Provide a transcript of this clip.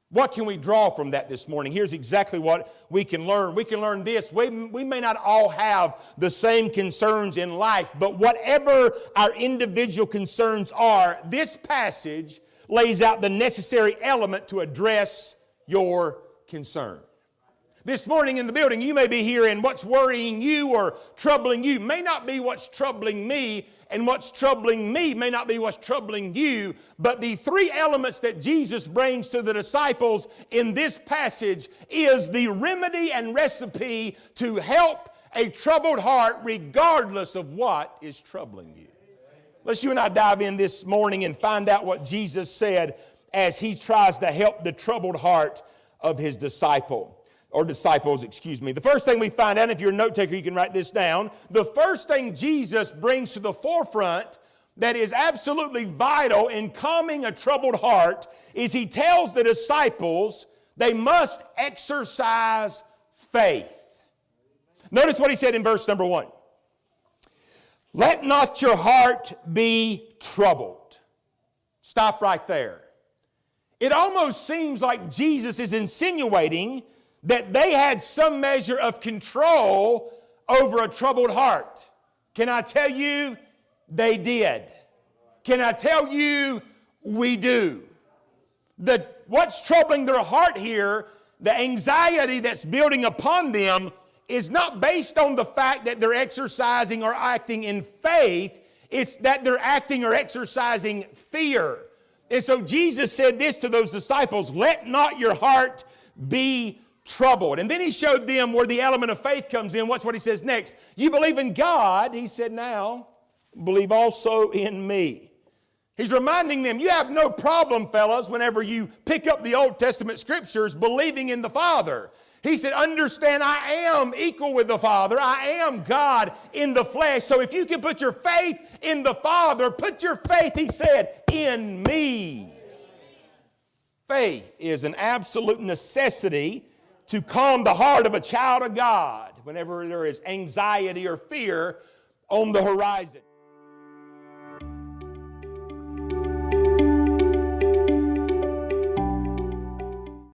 What can we draw from that this morning? Here's exactly what we can learn. We can learn this. We may not all have the same concerns in life, but whatever our individual concerns are, this passage lays out the necessary element to address your concern. This morning in the building, you may be hearing what's worrying you or troubling you may not be what's troubling me, and what's troubling me may not be what's troubling you, but the three elements that Jesus brings to the disciples in this passage is the remedy and recipe to help a troubled heart regardless of what is troubling you. Let's you and I dive in this morning and find out what Jesus said as he tries to help the troubled heart of his disciples. The first thing we find out, if you're a note taker, you can write this down. The first thing Jesus brings to the forefront that is absolutely vital in calming a troubled heart is he tells the disciples they must exercise faith. Notice what he said in verse number 1. Let not your heart be troubled. Stop right there. It almost seems like Jesus is insinuating that they had some measure of control over a troubled heart. Can I tell you, they did. Can I tell you, we do. What's troubling their heart here, the anxiety that's building upon them, is not based on the fact that they're exercising or acting in faith. It's that they're acting or exercising fear. And so Jesus said this to those disciples, let not your heart be troubled. And then he showed them where the element of faith comes in. Watch what he says next. You believe in God, he said, now believe also in me. He's reminding them, you have no problem, fellas, whenever you pick up the Old Testament scriptures, believing in the Father. He said, understand, I am equal with the Father. I am God in the flesh. So if you can put your faith in the Father, put your faith, he said, in me. Faith is an absolute necessity to calm the heart of a child of God whenever there is anxiety or fear on the horizon.